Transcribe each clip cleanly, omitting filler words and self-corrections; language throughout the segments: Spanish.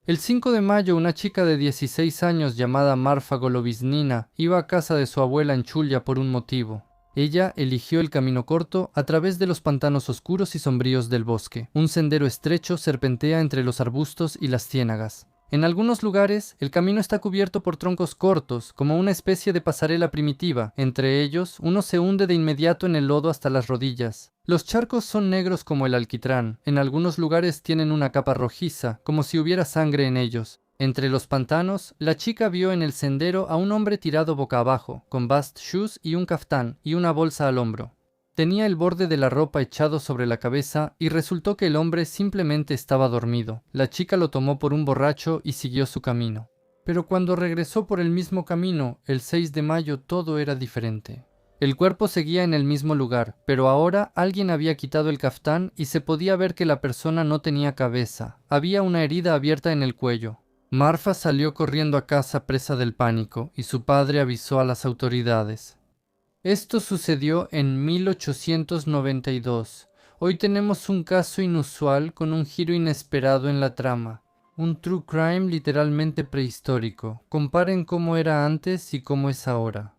El 5 de mayo, una chica de 16 años llamada Marfa Goloviznina iba a casa de su abuela en Chulia por un motivo. Ella eligió el camino corto a través de los pantanos oscuros y sombríos del bosque. Un sendero estrecho serpentea entre los arbustos y las ciénagas. En algunos lugares, el camino está cubierto por troncos cortos, como una especie de pasarela primitiva. Entre ellos, uno se hunde de inmediato en el lodo hasta las rodillas. Los charcos son negros como el alquitrán. En algunos lugares tienen una capa rojiza, como si hubiera sangre en ellos. Entre los pantanos, la chica vio en el sendero a un hombre tirado boca abajo, con bast shoes y un caftán, y una bolsa al hombro. Tenía el borde de la ropa echado sobre la cabeza y resultó que el hombre simplemente estaba dormido. La chica lo tomó por un borracho y siguió su camino. Pero cuando regresó por el mismo camino, el 6 de mayo, todo era diferente. El cuerpo seguía en el mismo lugar, pero ahora alguien había quitado el caftán y se podía ver que la persona no tenía cabeza. Había una herida abierta en el cuello. Marfa salió corriendo a casa presa del pánico y su padre avisó a las autoridades. Esto sucedió en 1892. Hoy tenemos un caso inusual con un giro inesperado en la trama. Un true crime literalmente prehistórico. Comparen cómo era antes y cómo es ahora.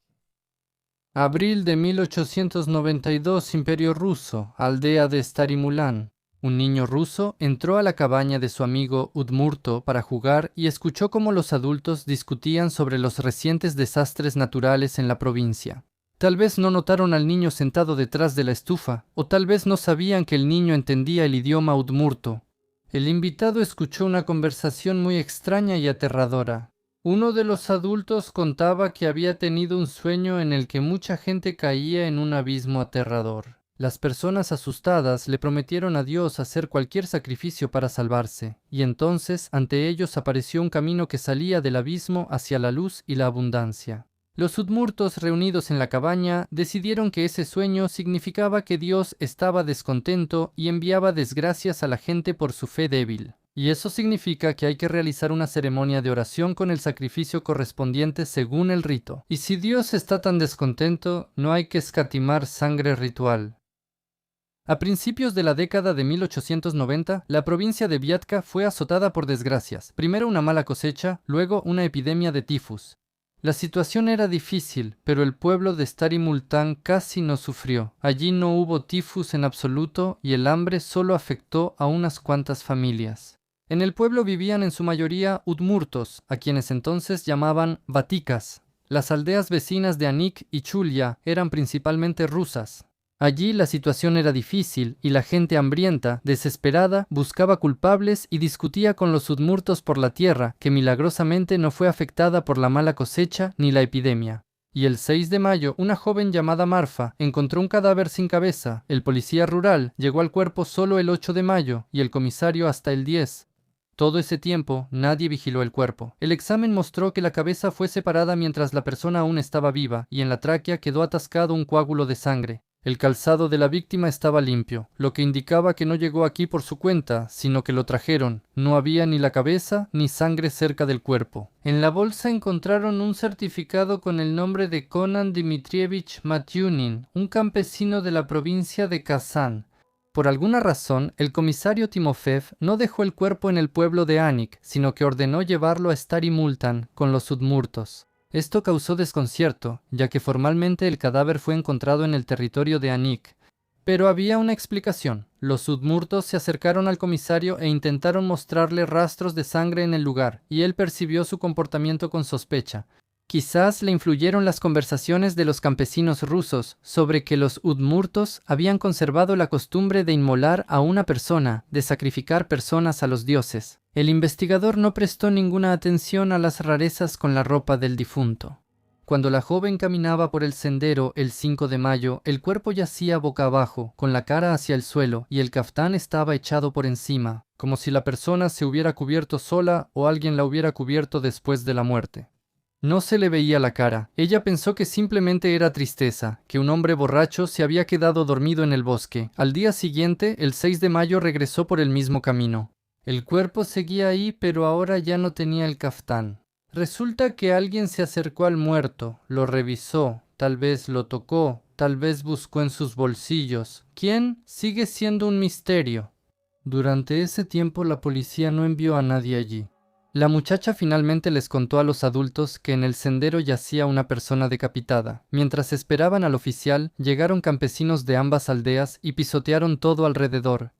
Abril de 1892, Imperio Ruso, aldea de Starimulán. Un niño ruso entró a la cabaña de su amigo Udmurto para jugar y escuchó cómo los adultos discutían sobre los recientes desastres naturales en la provincia. Tal vez no notaron al niño sentado detrás de la estufa, o tal vez no sabían que el niño entendía el idioma udmurto. El invitado escuchó una conversación muy extraña y aterradora. Uno de los adultos contaba que había tenido un sueño en el que mucha gente caía en un abismo aterrador. Las personas asustadas le prometieron a Dios hacer cualquier sacrificio para salvarse, y entonces ante ellos apareció un camino que salía del abismo hacia la luz y la abundancia. Los udmurtos reunidos en la cabaña decidieron que ese sueño significaba que Dios estaba descontento y enviaba desgracias a la gente por su fe débil. Y eso significa que hay que realizar una ceremonia de oración con el sacrificio correspondiente según el rito. Y si Dios está tan descontento, no hay que escatimar sangre ritual. A principios de la década de 1890, la provincia de Viatka fue azotada por desgracias. Primero una mala cosecha, luego una epidemia de tifus. La situación era difícil, pero el pueblo de Starimultán casi no sufrió. Allí no hubo tifus en absoluto y el hambre solo afectó a unas cuantas familias. En el pueblo vivían en su mayoría udmurtos, a quienes entonces llamaban vatikas. Las aldeas vecinas de Anik y Chulia eran principalmente rusas. Allí la situación era difícil y la gente hambrienta, desesperada, buscaba culpables y discutía con los udmurtos por la tierra, que milagrosamente no fue afectada por la mala cosecha ni la epidemia. Y el 6 de mayo, una joven llamada Marfa encontró un cadáver sin cabeza. El policía rural llegó al cuerpo solo el 8 de mayo y el comisario hasta el 10. Todo ese tiempo, nadie vigiló el cuerpo. El examen mostró que la cabeza fue separada mientras la persona aún estaba viva y en la tráquea quedó atascado un coágulo de sangre. El calzado de la víctima estaba limpio, lo que indicaba que no llegó aquí por su cuenta, sino que lo trajeron. No había ni la cabeza ni sangre cerca del cuerpo. En la bolsa encontraron un certificado con el nombre de Conan Dmitrievich Matyunin, un campesino de la provincia de Kazán. Por alguna razón, el comisario Timofev no dejó el cuerpo en el pueblo de Anik, sino que ordenó llevarlo a Starimultán con los udmurtos. Esto causó desconcierto, ya que formalmente el cadáver fue encontrado en el territorio de Anik. Pero había una explicación. Los udmurtos se acercaron al comisario e intentaron mostrarle rastros de sangre en el lugar, y él percibió su comportamiento con sospecha. Quizás le influyeron las conversaciones de los campesinos rusos sobre que los udmurtos habían conservado la costumbre de inmolar a una persona, de sacrificar personas a los dioses. El investigador no prestó ninguna atención a las rarezas con la ropa del difunto. Cuando la joven caminaba por el sendero el 5 de mayo, el cuerpo yacía boca abajo, con la cara hacia el suelo, y el caftán estaba echado por encima, como si la persona se hubiera cubierto sola o alguien la hubiera cubierto después de la muerte. No se le veía la cara. Ella pensó que simplemente era tristeza, que un hombre borracho se había quedado dormido en el bosque. Al día siguiente, el 6 de mayo, regresó por el mismo camino. El cuerpo seguía ahí, pero ahora ya no tenía el caftán. Resulta que alguien se acercó al muerto, lo revisó, tal vez lo tocó, tal vez buscó en sus bolsillos. ¿Quién? Sigue siendo un misterio. Durante ese tiempo la policía no envió a nadie allí. La muchacha finalmente les contó a los adultos que en el sendero yacía una persona decapitada. Mientras esperaban al oficial, llegaron campesinos de ambas aldeas y pisotearon todo alrededor.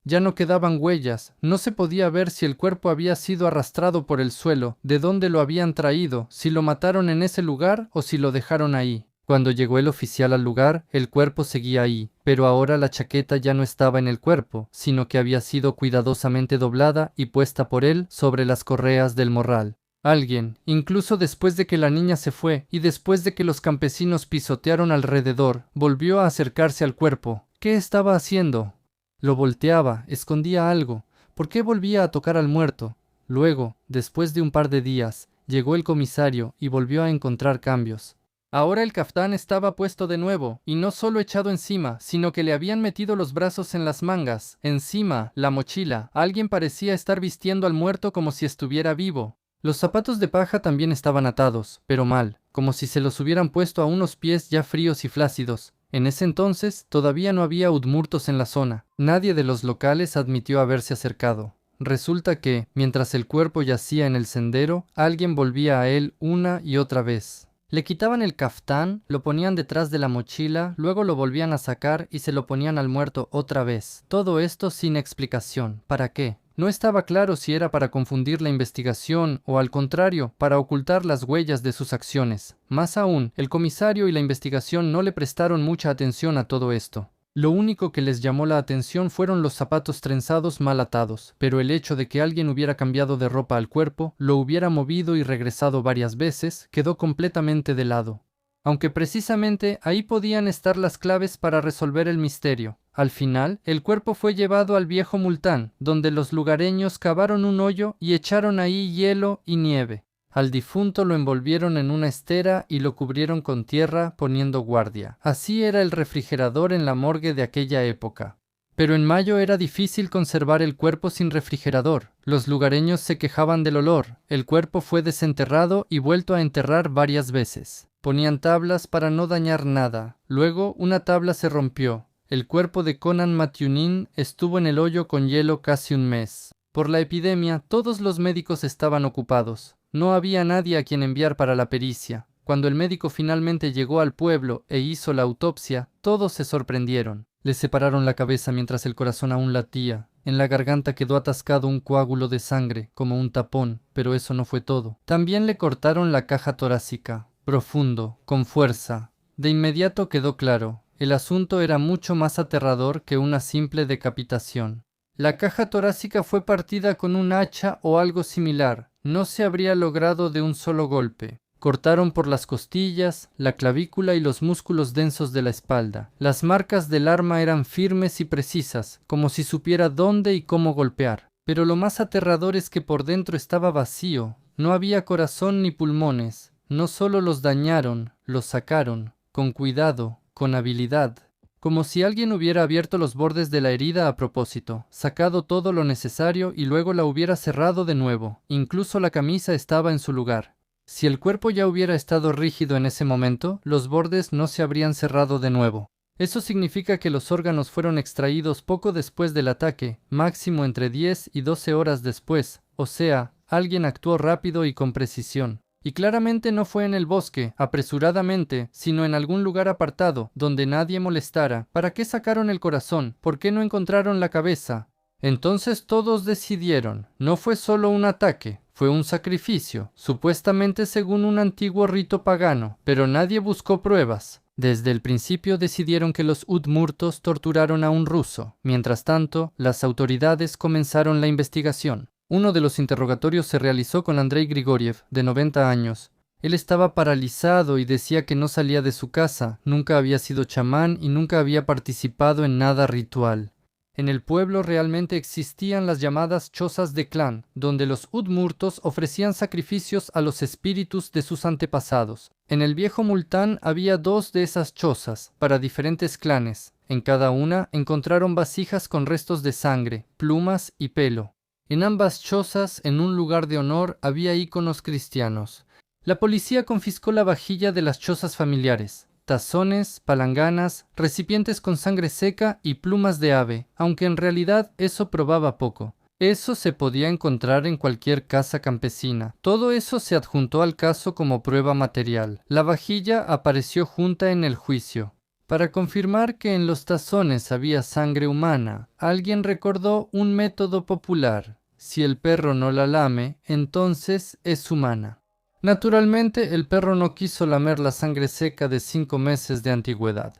Ya no quedaban huellas, no se podía ver si el cuerpo había sido arrastrado por el suelo, de dónde lo habían traído, si lo mataron en ese lugar o si lo dejaron ahí. Cuando llegó el oficial al lugar, el cuerpo seguía ahí, pero ahora la chaqueta ya no estaba en el cuerpo, sino que había sido cuidadosamente doblada y puesta por él sobre las correas del morral. Alguien, incluso después de que la niña se fue y después de que los campesinos pisotearon alrededor, volvió a acercarse al cuerpo. ¿Qué estaba haciendo? Lo volteaba, escondía algo. ¿Por qué volvía a tocar al muerto? Luego, después de un par de días, llegó el comisario y volvió a encontrar cambios. Ahora el caftán estaba puesto de nuevo, y no solo echado encima, sino que le habían metido los brazos en las mangas, encima, la mochila. Alguien parecía estar vistiendo al muerto como si estuviera vivo. Los zapatos de paja también estaban atados, pero mal, como si se los hubieran puesto a unos pies ya fríos y flácidos. En ese entonces todavía no había udmurtos en la zona. Nadie de los locales admitió haberse acercado. Resulta que, mientras el cuerpo yacía en el sendero, alguien volvía a él una y otra vez. Le quitaban el caftán, lo ponían detrás de la mochila, luego lo volvían a sacar y se lo ponían al muerto otra vez. Todo esto sin explicación. ¿Para qué? No estaba claro si era para confundir la investigación o, al contrario, para ocultar las huellas de sus acciones. Más aún, el comisario y la investigación no le prestaron mucha atención a todo esto. Lo único que les llamó la atención fueron los zapatos trenzados mal atados, pero el hecho de que alguien hubiera cambiado de ropa al cuerpo, lo hubiera movido y regresado varias veces, quedó completamente de lado. Aunque precisamente ahí podían estar las claves para resolver el misterio. Al final, el cuerpo fue llevado al viejo Multán, donde los lugareños cavaron un hoyo y echaron ahí hielo y nieve. Al difunto lo envolvieron en una estera y lo cubrieron con tierra, poniendo guardia. Así era el refrigerador en la morgue de aquella época. Pero en mayo era difícil conservar el cuerpo sin refrigerador. Los lugareños se quejaban del olor. El cuerpo fue desenterrado y vuelto a enterrar varias veces. Ponían tablas para no dañar nada. Luego una tabla se rompió. El cuerpo de Conan Matiunin estuvo en el hoyo con hielo casi un mes. Por la epidemia, todos los médicos estaban ocupados. No había nadie a quien enviar para la pericia. Cuando el médico finalmente llegó al pueblo e hizo la autopsia, todos se sorprendieron. Le separaron la cabeza mientras el corazón aún latía. En la garganta quedó atascado un coágulo de sangre, como un tapón, pero eso no fue todo. También le cortaron la caja torácica, profundo, con fuerza. De inmediato quedó claro, el asunto era mucho más aterrador que una simple decapitación. La caja torácica fue partida con un hacha o algo similar. No se habría logrado de un solo golpe. Cortaron por las costillas, la clavícula y los músculos densos de la espalda. Las marcas del arma eran firmes y precisas, como si supiera dónde y cómo golpear. Pero lo más aterrador es que por dentro estaba vacío. No había corazón ni pulmones. No solo los dañaron, los sacaron, con cuidado, con habilidad. Como si alguien hubiera abierto los bordes de la herida a propósito, sacado todo lo necesario y luego la hubiera cerrado de nuevo. Incluso la camisa estaba en su lugar. Si el cuerpo ya hubiera estado rígido en ese momento, los bordes no se habrían cerrado de nuevo. Eso significa que los órganos fueron extraídos poco después del ataque, máximo entre 10 y 12 horas después, o sea, alguien actuó rápido y con precisión. Y claramente no fue en el bosque, apresuradamente, sino en algún lugar apartado, donde nadie molestara. ¿Para qué sacaron el corazón? ¿Por qué no encontraron la cabeza? Entonces todos decidieron, no fue solo un ataque, fue un sacrificio, supuestamente según un antiguo rito pagano, pero nadie buscó pruebas. Desde el principio decidieron que los udmurtos torturaron a un ruso. Mientras tanto, las autoridades comenzaron la investigación. Uno de los interrogatorios se realizó con Andrei Grigoriev, de 90 años. Él estaba paralizado y decía que no salía de su casa, nunca había sido chamán y nunca había participado en nada ritual. En el pueblo realmente existían las llamadas chozas de clan, donde los udmurtos ofrecían sacrificios a los espíritus de sus antepasados. En el viejo Multán había 2 de esas chozas, para diferentes clanes. En cada una encontraron vasijas con restos de sangre, plumas y pelo. En ambas chozas, en un lugar de honor, había íconos cristianos. La policía confiscó la vajilla de las chozas familiares, tazones, palanganas, recipientes con sangre seca y plumas de ave, aunque en realidad eso probaba poco. Eso se podía encontrar en cualquier casa campesina. Todo eso se adjuntó al caso como prueba material. La vajilla apareció junta en el juicio. Para confirmar que en los tazones había sangre humana, alguien recordó un método popular. Si el perro no la lame, entonces es humana. Naturalmente, el perro no quiso lamer la sangre seca de 5 meses de antigüedad.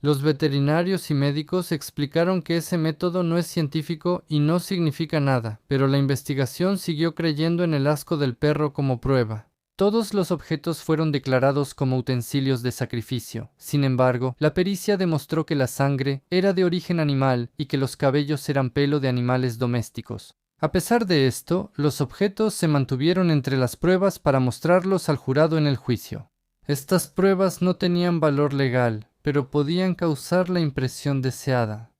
Los veterinarios y médicos explicaron que ese método no es científico y no significa nada, pero la investigación siguió creyendo en el asco del perro como prueba. Todos los objetos fueron declarados como utensilios de sacrificio. Sin embargo, la pericia demostró que la sangre era de origen animal y que los cabellos eran pelo de animales domésticos. A pesar de esto, los objetos se mantuvieron entre las pruebas para mostrarlos al jurado en el juicio. Estas pruebas no tenían valor legal, pero podían causar la impresión deseada.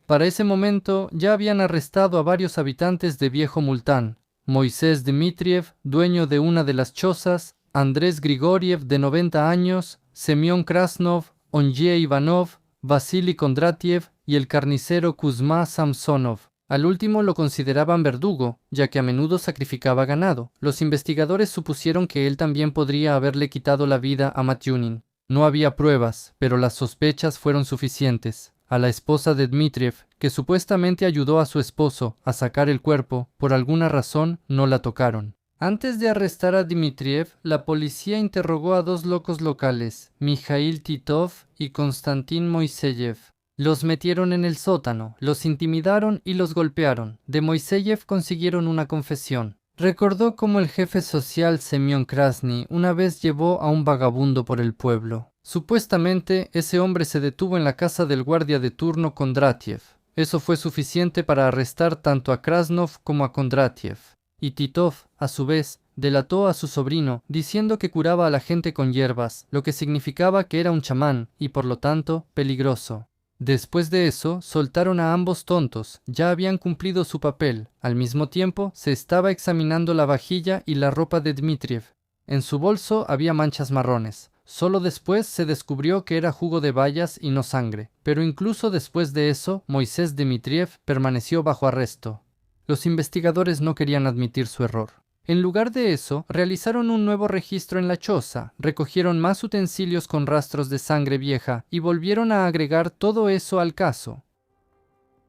Para ese momento ya habían arrestado a varios habitantes de Viejo Multán: Moisés Dmitriev, dueño de una de las chozas, Andrés Grigoriev, de 90 años, Semyon Krasnov, Onye Ivanov, Vasily Kondratiev y el carnicero Kuzma Samsonov. Al último lo consideraban verdugo, ya que a menudo sacrificaba ganado. Los investigadores supusieron que él también podría haberle quitado la vida a Matyunin. No había pruebas, pero las sospechas fueron suficientes. A la esposa de Dmitriev, que supuestamente ayudó a su esposo a sacar el cuerpo, por alguna razón no la tocaron. Antes de arrestar a Dmitriev, la policía interrogó a 2 locos locales, Mikhail Titov y Konstantin Moiseyev. Los metieron en el sótano, los intimidaron y los golpearon. De Moiseyev consiguieron una confesión. Recordó cómo el jefe social Semyon Krasny una vez llevó a un vagabundo por el pueblo. Supuestamente, ese hombre se detuvo en la casa del guardia de turno Kondratiev. Eso fue suficiente para arrestar tanto a Krasnov como a Kondratiev. Y Titov, a su vez, delató a su sobrino, diciendo que curaba a la gente con hierbas, lo que significaba que era un chamán y, por lo tanto, peligroso. Después de eso, soltaron a ambos tontos. Ya habían cumplido su papel. Al mismo tiempo, se estaba examinando la vajilla y la ropa de Dmitriev. En su bolso había manchas marrones. Solo después se descubrió que era jugo de bayas y no sangre. Pero incluso después de eso, Moisés Dmitriev permaneció bajo arresto. Los investigadores no querían admitir su error. En lugar de eso, realizaron un nuevo registro en la choza, recogieron más utensilios con rastros de sangre vieja y volvieron a agregar todo eso al caso.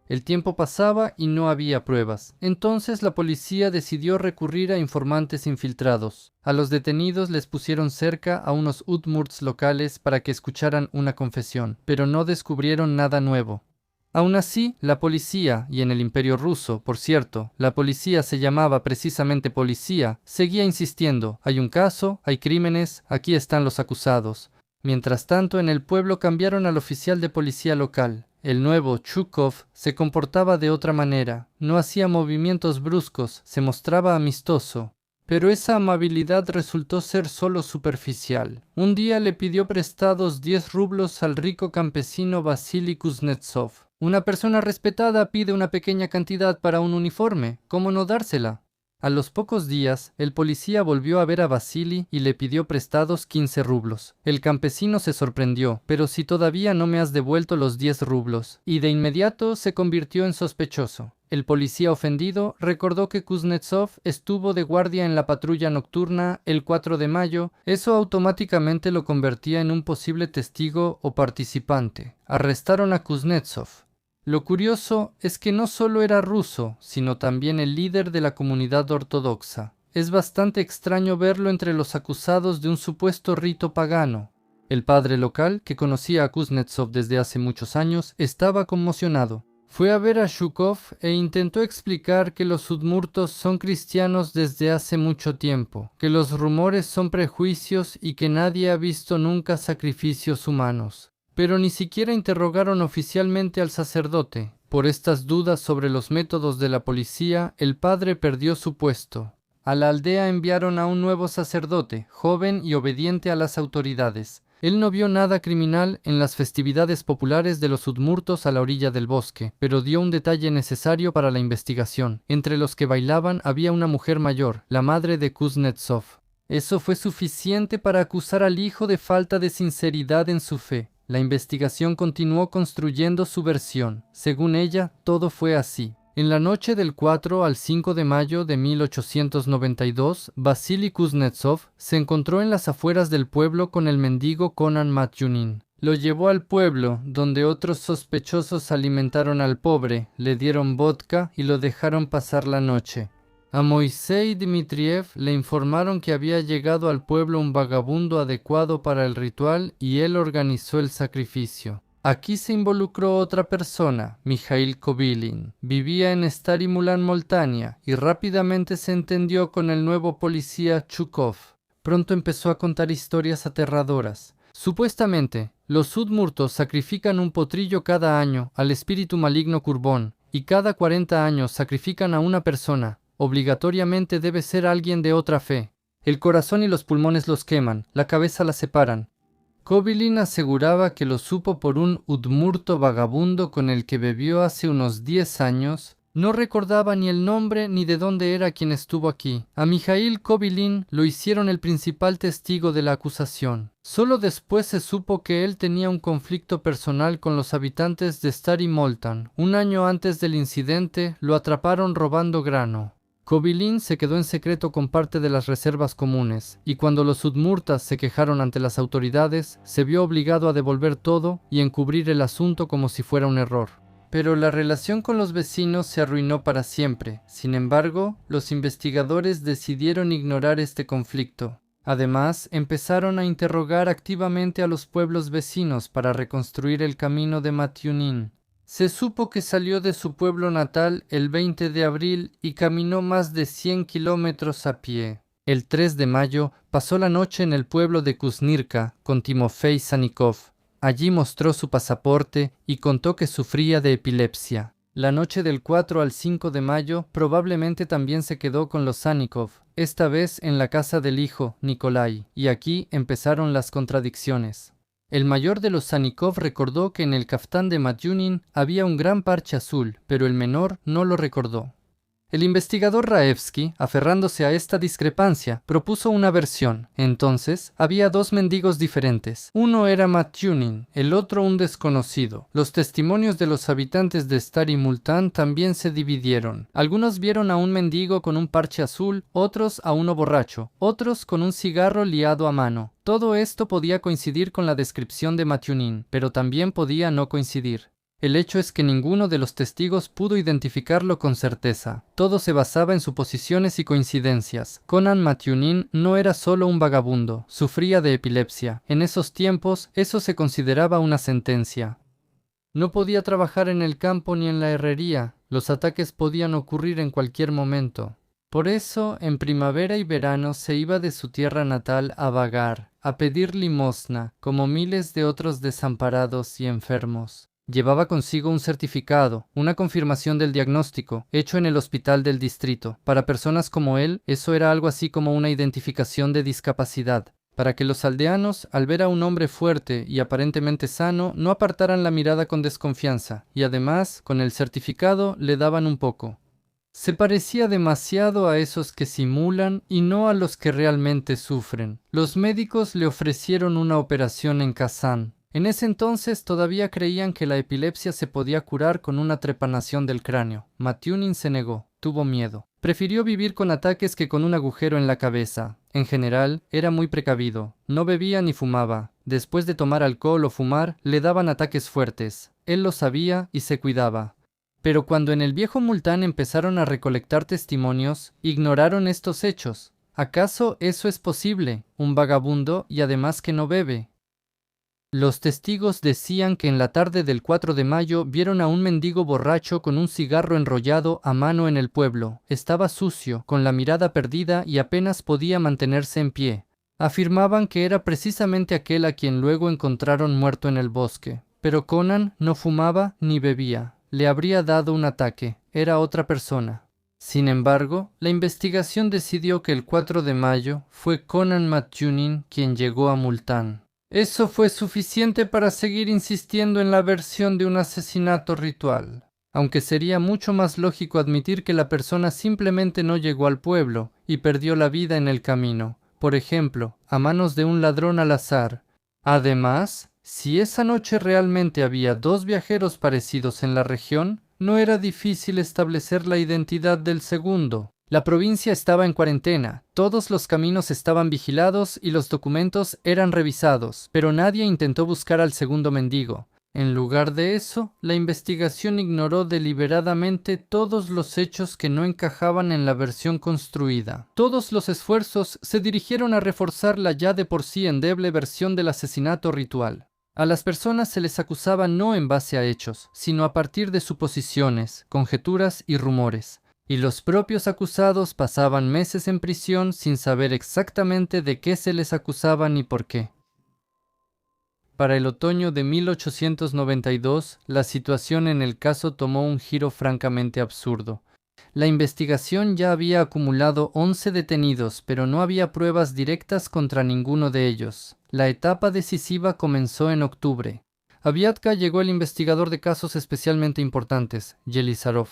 El tiempo pasaba y no había pruebas. Entonces la policía decidió recurrir a informantes infiltrados. A los detenidos les pusieron cerca a unos udmurts locales para que escucharan una confesión, pero no descubrieron nada nuevo. Aún así, la policía, y en el Imperio ruso, por cierto, la policía se llamaba precisamente policía, seguía insistiendo: hay un caso, hay crímenes, aquí están los acusados. Mientras tanto, en el pueblo cambiaron al oficial de policía local. El nuevo Chukov se comportaba de otra manera, no hacía movimientos bruscos, se mostraba amistoso. Pero esa amabilidad resultó ser solo superficial. Un día le pidió prestados 10 rublos al rico campesino Vasily Kuznetsov. Una persona respetada pide una pequeña cantidad para un uniforme, ¿cómo no dársela? A los pocos días, el policía volvió a ver a Vasily y le pidió prestados 15 rublos. El campesino se sorprendió: pero si todavía no me has devuelto los 10 rublos, y de inmediato se convirtió en sospechoso. El policía ofendido recordó que Kuznetsov estuvo de guardia en la patrulla nocturna el 4 de mayo. Eso automáticamente lo convertía en un posible testigo o participante. Arrestaron a Kuznetsov. Lo curioso es que no solo era ruso, sino también el líder de la comunidad ortodoxa. Es bastante extraño verlo entre los acusados de un supuesto rito pagano. El padre local, que conocía a Kuznetsov desde hace muchos años, estaba conmocionado. Fue a ver a Shukov e intentó explicar que los udmurtos son cristianos desde hace mucho tiempo, que los rumores son prejuicios y que nadie ha visto nunca sacrificios humanos. Pero ni siquiera interrogaron oficialmente al sacerdote. Por estas dudas sobre los métodos de la policía, el padre perdió su puesto. A la aldea enviaron a un nuevo sacerdote, joven y obediente a las autoridades. Él no vio nada criminal en las festividades populares de los udmurtos a la orilla del bosque, pero dio un detalle necesario para la investigación. Entre los que bailaban había una mujer mayor, la madre de Kuznetsov. Eso fue suficiente para acusar al hijo de falta de sinceridad en su fe. La investigación continuó construyendo su versión. Según ella, todo fue así. En la noche del 4 al 5 de mayo de 1892, Vasily Kuznetsov se encontró en las afueras del pueblo con el mendigo Conan Matyunin. Lo llevó al pueblo, donde otros sospechosos alimentaron al pobre, le dieron vodka y lo dejaron pasar la noche. A Moisei Dmitriev le informaron que había llegado al pueblo un vagabundo adecuado para el ritual y él organizó el sacrificio. Aquí se involucró otra persona, Mikhail Kobilin. Vivía en Stary Mulan Moltania y rápidamente se entendió con el nuevo policía Chukov. Pronto empezó a contar historias aterradoras. Supuestamente, los udmurtos sacrifican un potrillo cada año al espíritu maligno Kurbón y cada 40 años sacrifican a una persona. Obligatoriamente debe ser alguien de otra fe. El corazón y los pulmones los queman, la cabeza la separan. Kobilin aseguraba que lo supo por un udmurto vagabundo con el que bebió hace unos 10 años. No recordaba ni el nombre ni de dónde era quien estuvo aquí. A Mikhail Kobilin lo hicieron el principal testigo de la acusación. Solo después se supo que él tenía un conflicto personal con los habitantes de Stary Moltan. Un año antes del incidente, lo atraparon robando grano. Kobilin se quedó en secreto con parte de las reservas comunes, y cuando los udmurtas se quejaron ante las autoridades, se vio obligado a devolver todo y encubrir el asunto como si fuera un error. Pero la relación con los vecinos se arruinó para siempre. Sin embargo, los investigadores decidieron ignorar este conflicto. Además, empezaron a interrogar activamente a los pueblos vecinos para reconstruir el camino de Matyunin. Se supo que salió de su pueblo natal el 20 de abril y caminó más de 100 kilómetros a pie. El 3 de mayo pasó la noche en el pueblo de Kuznirka con Timofey Sanikov. Allí mostró su pasaporte y contó que sufría de epilepsia. La noche del 4 al 5 de mayo probablemente también se quedó con los Sanikov, esta vez en la casa del hijo, Nikolai, y aquí empezaron las contradicciones. El mayor de los Sanikov recordó que en el caftán de Matyunin había un gran parche azul, pero el menor no lo recordó. El investigador Raevsky, aferrándose a esta discrepancia, propuso una versión. Entonces, había dos mendigos diferentes. Uno era Matyunin, el otro un desconocido. Los testimonios de los habitantes de Stary Multan también se dividieron. Algunos vieron a un mendigo con un parche azul, otros a uno borracho, otros con un cigarro liado a mano. Todo esto podía coincidir con la descripción de Matyunin, pero también podía no coincidir. El hecho es que ninguno de los testigos pudo identificarlo con certeza. Todo se basaba en suposiciones y coincidencias. Conan Matyunin no era solo un vagabundo, sufría de epilepsia. En esos tiempos, eso se consideraba una sentencia. No podía trabajar en el campo ni en la herrería. Los ataques podían ocurrir en cualquier momento. Por eso, en primavera y verano se iba de su tierra natal a vagar, a pedir limosna, como miles de otros desamparados y enfermos. Llevaba consigo un certificado, una confirmación del diagnóstico, hecho en el hospital del distrito. Para personas como él, eso era algo así como una identificación de discapacidad, para que los aldeanos, al ver a un hombre fuerte y aparentemente sano, no apartaran la mirada con desconfianza, y además, con el certificado, le daban un poco. Se parecía demasiado a esos que simulan y no a los que realmente sufren. Los médicos le ofrecieron una operación en Kazán. En ese entonces todavía creían que la epilepsia se podía curar con una trepanación del cráneo. Matyunin se negó, tuvo miedo. Prefirió vivir con ataques que con un agujero en la cabeza. En general, era muy precavido. No bebía ni fumaba. Después de tomar alcohol o fumar, le daban ataques fuertes. Él lo sabía y se cuidaba. Pero cuando en el viejo Multán empezaron a recolectar testimonios, ignoraron estos hechos. ¿Acaso eso es posible? Un vagabundo y además que no bebe. Los testigos decían que en la tarde del 4 de mayo vieron a un mendigo borracho con un cigarro enrollado a mano en el pueblo. Estaba sucio, con la mirada perdida y apenas podía mantenerse en pie. Afirmaban que era precisamente aquel a quien luego encontraron muerto en el bosque. Pero Conan no fumaba ni bebía. Le habría dado un ataque. Era otra persona. Sin embargo, la investigación decidió que el 4 de mayo fue Conan Matyunin quien llegó a Multán. Eso fue suficiente para seguir insistiendo en la versión de un asesinato ritual, aunque sería mucho más lógico admitir que la persona simplemente no llegó al pueblo y perdió la vida en el camino, por ejemplo, a manos de un ladrón al azar. Además, si esa noche realmente había dos viajeros parecidos en la región, No era difícil establecer la identidad del segundo. La provincia estaba en cuarentena, todos los caminos estaban vigilados y los documentos eran revisados, pero nadie intentó buscar al segundo mendigo. En lugar de eso, la investigación ignoró deliberadamente todos los hechos que no encajaban en la versión construida. Todos los esfuerzos se dirigieron a reforzar la ya de por sí endeble versión del asesinato ritual. A las personas se les acusaba no en base a hechos, sino a partir de suposiciones, conjeturas y rumores. Y los propios acusados pasaban meses en prisión sin saber exactamente de qué se les acusaba ni por qué. Para el otoño de 1892, la situación en el caso tomó un giro francamente absurdo. La investigación ya había acumulado 11 detenidos, pero no había pruebas directas contra ninguno de ellos. La etapa decisiva comenzó en octubre. A Viatka llegó el investigador de casos especialmente importantes, Yelisarov.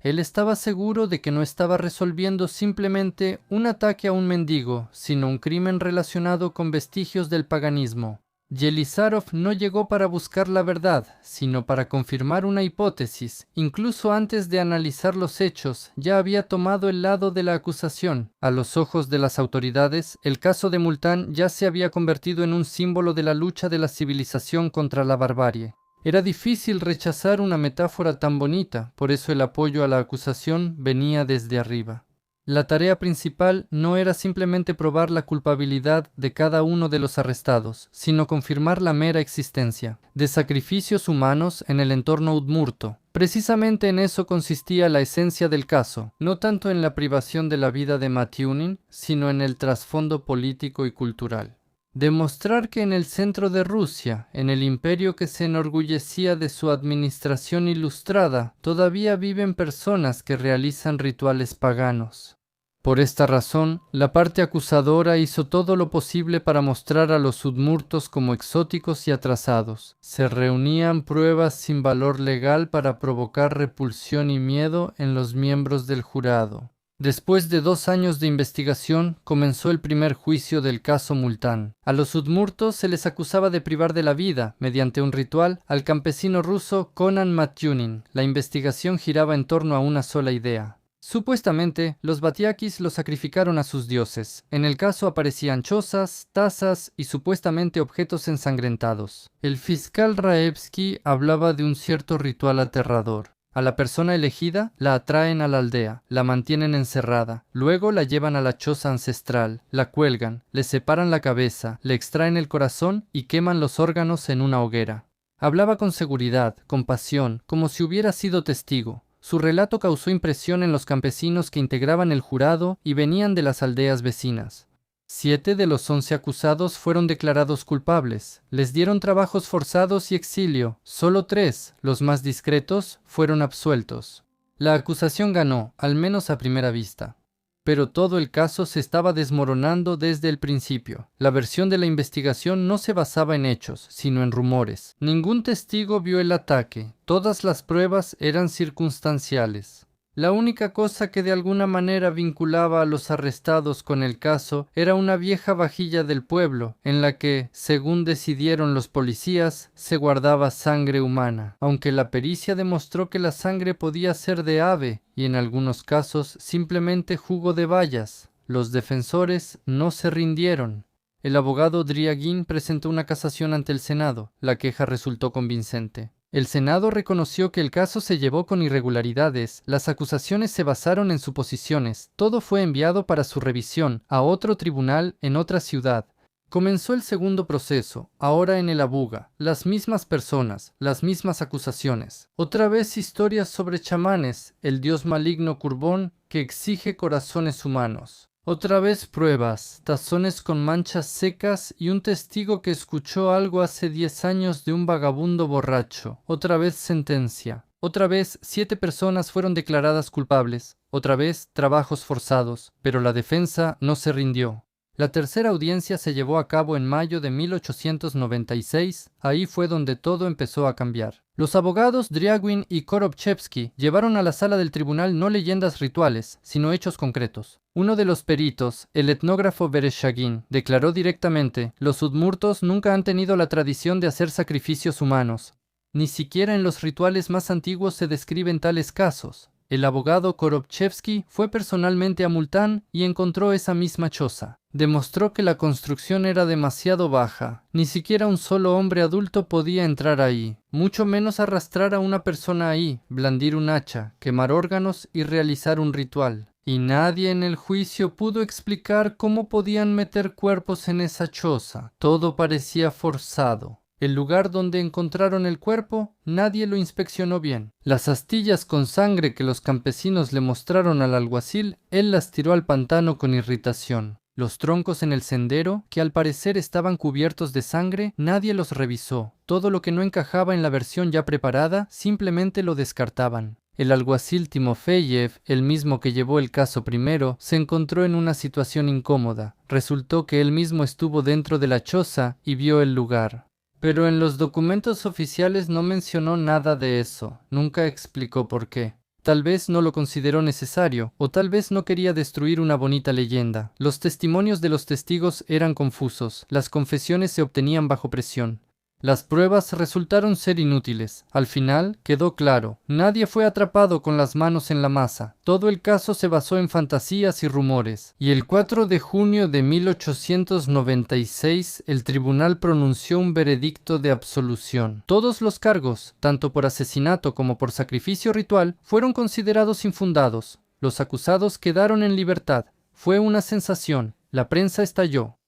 Él estaba seguro de que no estaba resolviendo simplemente un ataque a un mendigo, sino un crimen relacionado con vestigios del paganismo. Yelisarov no llegó para buscar la verdad, sino para confirmar una hipótesis. Incluso antes de analizar los hechos, ya había tomado el lado de la acusación. A los ojos de las autoridades, el caso de Multán ya se había convertido en un símbolo de la lucha de la civilización contra la barbarie. Era difícil rechazar una metáfora tan bonita, por eso el apoyo a la acusación venía desde arriba. La tarea principal no era simplemente probar la culpabilidad de cada uno de los arrestados, sino confirmar la mera existencia de sacrificios humanos en el entorno udmurto. Precisamente en eso consistía la esencia del caso, no tanto en la privación de la vida de Matiunin, sino en el trasfondo político y cultural. Demostrar que en el centro de Rusia, en el imperio que se enorgullecía de su administración ilustrada, todavía viven personas que realizan rituales paganos. Por esta razón, la parte acusadora hizo todo lo posible para mostrar a los udmurtos como exóticos y atrasados. Se reunían pruebas sin valor legal para provocar repulsión y miedo en los miembros del jurado. Después de 2 años de investigación, comenzó el primer juicio del caso Multán. A los udmurtos se les acusaba de privar de la vida, mediante un ritual, al campesino ruso Conan Matiunin. La investigación giraba en torno a una sola idea. Supuestamente, los batiakis lo sacrificaron a sus dioses. En el caso aparecían chozas, tazas y supuestamente objetos ensangrentados. El fiscal Raevsky hablaba de un cierto ritual aterrador. A la persona elegida la atraen a la aldea, la mantienen encerrada, luego la llevan a la choza ancestral, la cuelgan, le separan la cabeza, le extraen el corazón y queman los órganos en una hoguera. Hablaba con seguridad, con pasión, como si hubiera sido testigo. Su relato causó impresión en los campesinos que integraban el jurado y venían de las aldeas vecinas. 7 de los 11 acusados fueron declarados culpables. Les dieron trabajos forzados y exilio. Solo 3, los más discretos, fueron absueltos. La acusación ganó, al menos a primera vista. Pero todo el caso se estaba desmoronando desde el principio. La versión de la investigación no se basaba en hechos, sino en rumores. Ningún testigo vio el ataque. Todas las pruebas eran circunstanciales. La única cosa que de alguna manera vinculaba a los arrestados con el caso era una vieja vajilla del pueblo, en la que, según decidieron los policías, se guardaba sangre humana, aunque la pericia demostró que la sangre podía ser de ave y en algunos casos simplemente jugo de bayas. Los defensores no se rindieron. El abogado Driagin presentó una casación ante el Senado. La queja resultó convincente. El Senado reconoció que el caso se llevó con irregularidades, las acusaciones se basaron en suposiciones, todo fue enviado para su revisión a otro tribunal en otra ciudad. Comenzó el segundo proceso, ahora en el Abuga, las mismas personas, las mismas acusaciones. Otra vez historias sobre chamanes, el dios maligno Kurbón que exige corazones humanos. Otra vez pruebas, tazones con manchas secas y un testigo que escuchó algo hace 10 años de un vagabundo borracho. Otra vez sentencia. Otra vez 7 personas fueron declaradas culpables. Otra vez trabajos forzados, pero la defensa no se rindió. La tercera audiencia se llevó a cabo en mayo de 1896, ahí fue donde todo empezó a cambiar. Los abogados Driagin y Korobchevsky llevaron a la sala del tribunal no leyendas rituales, sino hechos concretos. Uno de los peritos, el etnógrafo Vereshchagin, declaró directamente: los udmurtos nunca han tenido la tradición de hacer sacrificios humanos. Ni siquiera en los rituales más antiguos se describen tales casos. El abogado Korobchevsky fue personalmente a Multán y encontró esa misma choza. Demostró que la construcción era demasiado baja. Ni siquiera un solo hombre adulto podía entrar ahí, mucho menos arrastrar a una persona ahí, blandir un hacha, quemar órganos y realizar un ritual. Y nadie en el juicio pudo explicar cómo podían meter cuerpos en esa choza. Todo parecía forzado. El lugar donde encontraron el cuerpo, nadie lo inspeccionó bien. Las astillas con sangre que los campesinos le mostraron al alguacil, él las tiró al pantano con irritación. Los troncos en el sendero, que al parecer estaban cubiertos de sangre, nadie los revisó. Todo lo que no encajaba en la versión ya preparada, simplemente lo descartaban. El alguacil Timofeyev, el mismo que llevó el caso primero, se encontró en una situación incómoda. Resultó que él mismo estuvo dentro de la choza y vio el lugar. Pero en los documentos oficiales no mencionó nada de eso, nunca explicó por qué. Tal vez no lo consideró necesario, o tal vez no quería destruir una bonita leyenda. Los testimonios de los testigos eran confusos, las confesiones se obtenían bajo presión. Las pruebas resultaron ser inútiles. Al final, quedó claro, nadie fue atrapado con las manos en la masa. Todo el caso se basó en fantasías y rumores. Y el 4 de junio de 1896, el tribunal pronunció un veredicto de absolución. Todos los cargos, tanto por asesinato como por sacrificio ritual, fueron considerados infundados. Los acusados quedaron en libertad. Fue una sensación. La prensa estalló.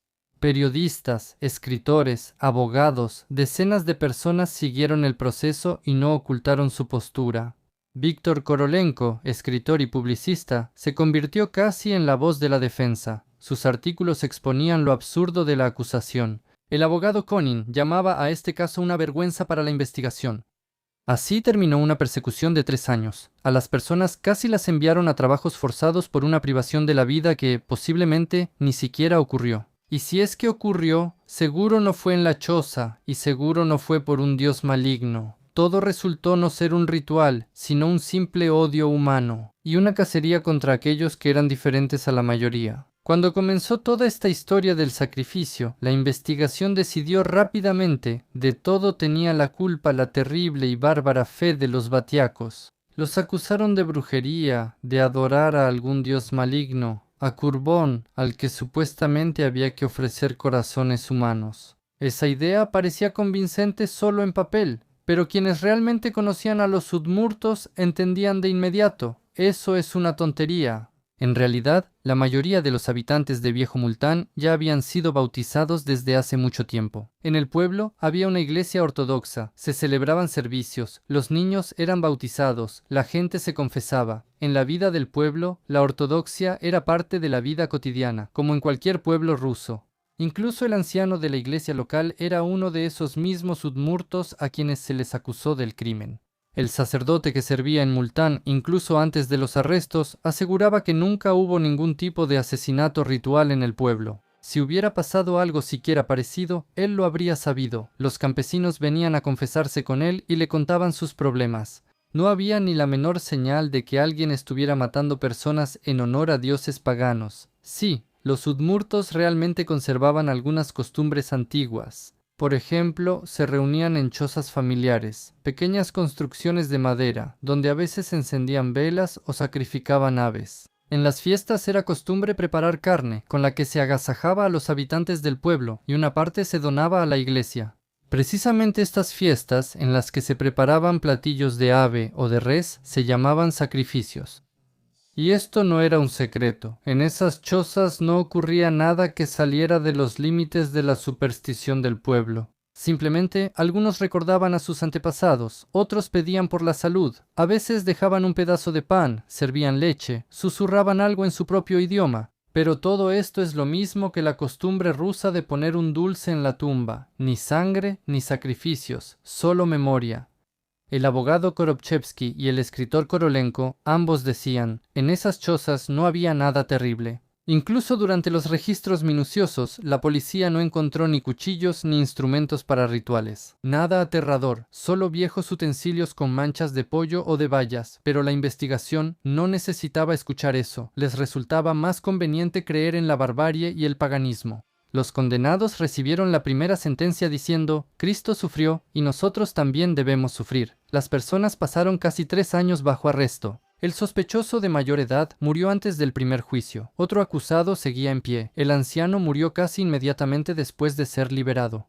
Periodistas, escritores, abogados, decenas de personas siguieron el proceso y no ocultaron su postura. Víctor Korolenko, escritor y publicista, se convirtió casi en la voz de la defensa. Sus artículos exponían lo absurdo de la acusación. El abogado Konin llamaba a este caso una vergüenza para la investigación. Así terminó una persecución de 3 años. A las personas casi las enviaron a trabajos forzados por una privación de la vida que, posiblemente, ni siquiera ocurrió. Y si es que ocurrió, seguro no fue en la choza, y seguro no fue por un dios maligno. Todo resultó no ser un ritual, sino un simple odio humano, y una cacería contra aquellos que eran diferentes a la mayoría. Cuando comenzó toda esta historia del sacrificio, la investigación decidió rápidamente, de todo tenía la culpa la terrible y bárbara fe de los batiacos. Los acusaron de brujería, de adorar a algún dios maligno, a Kurbón, al que supuestamente había que ofrecer corazones humanos. Esa idea parecía convincente solo en papel, pero quienes realmente conocían a los udmurtos entendían de inmediato, eso es una tontería. En realidad, la mayoría de los habitantes de Viejo Multán ya habían sido bautizados desde hace mucho tiempo. En el pueblo había una iglesia ortodoxa, se celebraban servicios, los niños eran bautizados, la gente se confesaba. En la vida del pueblo, la ortodoxia era parte de la vida cotidiana, como en cualquier pueblo ruso. Incluso el anciano de la iglesia local era uno de esos mismos udmurtos a quienes se les acusó del crimen. El sacerdote que servía en Multán, incluso antes de los arrestos, aseguraba que nunca hubo ningún tipo de asesinato ritual en el pueblo. Si hubiera pasado algo siquiera parecido, él lo habría sabido. Los campesinos venían a confesarse con él y le contaban sus problemas. No había ni la menor señal de que alguien estuviera matando personas en honor a dioses paganos. Sí, los udmurtos realmente conservaban algunas costumbres antiguas. Por ejemplo, se reunían en chozas familiares, pequeñas construcciones de madera, donde a veces encendían velas o sacrificaban aves. En las fiestas era costumbre preparar carne, con la que se agasajaba a los habitantes del pueblo, y una parte se donaba a la iglesia. Precisamente estas fiestas, en las que se preparaban platillos de ave o de res, se llamaban sacrificios. Y esto no era un secreto. En esas chozas no ocurría nada que saliera de los límites de la superstición del pueblo. Simplemente, algunos recordaban a sus antepasados, otros pedían por la salud, a veces dejaban un pedazo de pan, servían leche, susurraban algo en su propio idioma. Pero todo esto es lo mismo que la costumbre rusa de poner un dulce en la tumba. Ni sangre, ni sacrificios, solo memoria. El abogado Korobchevsky y el escritor Korolenko ambos decían, en esas chozas no había nada terrible. Incluso durante los registros minuciosos, la policía no encontró ni cuchillos ni instrumentos para rituales. Nada aterrador, solo viejos utensilios con manchas de pollo o de bayas, pero la investigación no necesitaba escuchar eso. Les resultaba más conveniente creer en la barbarie y el paganismo. Los condenados recibieron la primera sentencia diciendo: Cristo sufrió y nosotros también debemos sufrir. Las personas pasaron casi 3 años bajo arresto. El sospechoso de mayor edad murió antes del primer juicio. Otro acusado seguía en pie. El anciano murió casi inmediatamente después de ser liberado.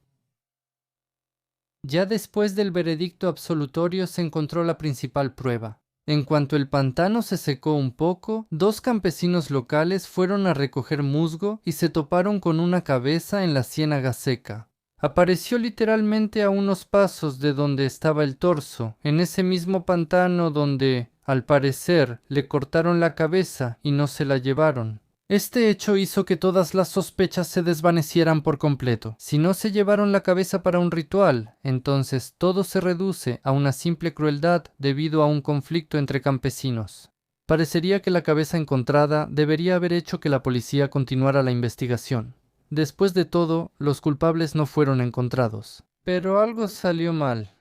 Ya después del veredicto absolutorio se encontró la principal prueba. En cuanto el pantano se secó un poco, 2 campesinos locales fueron a recoger musgo y se toparon con una cabeza en la ciénaga seca. Apareció literalmente a unos pasos de donde estaba el torso, en ese mismo pantano donde, al parecer, le cortaron la cabeza y no se la llevaron. Este hecho hizo que todas las sospechas se desvanecieran por completo. Si no se llevaron la cabeza para un ritual, entonces todo se reduce a una simple crueldad debido a un conflicto entre campesinos. Parecería que la cabeza encontrada debería haber hecho que la policía continuara la investigación. Después de todo, los culpables no fueron encontrados. Pero algo salió mal.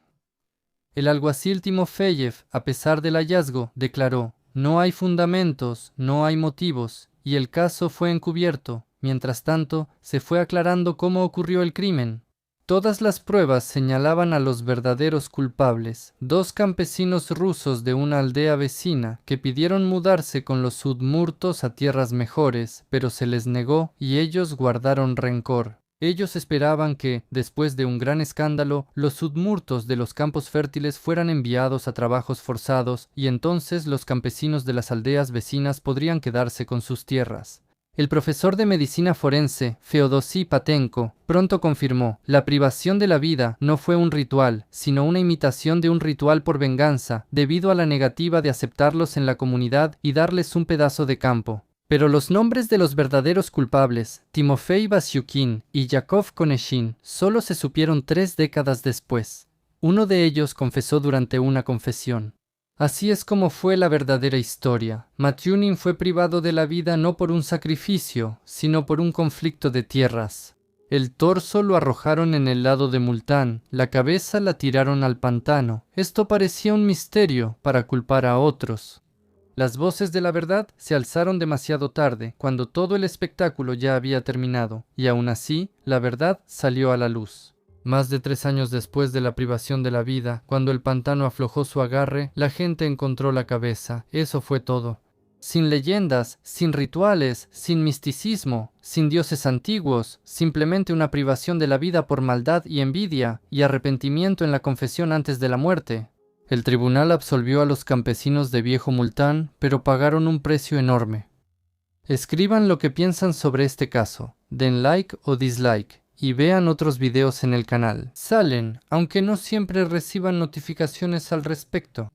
El alguacil Timofeyev, a pesar del hallazgo, declaró: no hay fundamentos, no hay motivos, y el caso fue encubierto. Mientras tanto, se fue aclarando cómo ocurrió el crimen. Todas las pruebas señalaban a los verdaderos culpables, 2 campesinos rusos de una aldea vecina que pidieron mudarse con los udmurtos a tierras mejores, pero se les negó y ellos guardaron rencor. Ellos esperaban que, después de un gran escándalo, los udmurtos de los campos fértiles fueran enviados a trabajos forzados y entonces los campesinos de las aldeas vecinas podrían quedarse con sus tierras. El profesor de medicina forense, Feodosí Patenko, pronto confirmó: la privación de la vida no fue un ritual, sino una imitación de un ritual por venganza, debido a la negativa de aceptarlos en la comunidad y darles un pedazo de campo. Pero los nombres de los verdaderos culpables, Timofey Vasyukin y Yakov Koneshin, solo se supieron 3 décadas después. Uno de ellos confesó durante una confesión. Así es como fue la verdadera historia. Matyunin fue privado de la vida no por un sacrificio, sino por un conflicto de tierras. El torso lo arrojaron en el lado de Multán, la cabeza la tiraron al pantano. Esto parecía un misterio para culpar a otros. Las voces de la verdad se alzaron demasiado tarde, cuando todo el espectáculo ya había terminado, y aún así, la verdad salió a la luz. Más de 3 años después de la privación de la vida, cuando el pantano aflojó su agarre, la gente encontró la cabeza. Eso fue todo. Sin leyendas, sin rituales, sin misticismo, sin dioses antiguos, simplemente una privación de la vida por maldad y envidia, y arrepentimiento en la confesión antes de la muerte. El tribunal absolvió a los campesinos de Viejo Multán, pero pagaron un precio enorme. Escriban lo que piensan sobre este caso, den like o dislike, y vean otros videos en el canal. Salen, aunque no siempre reciban notificaciones al respecto.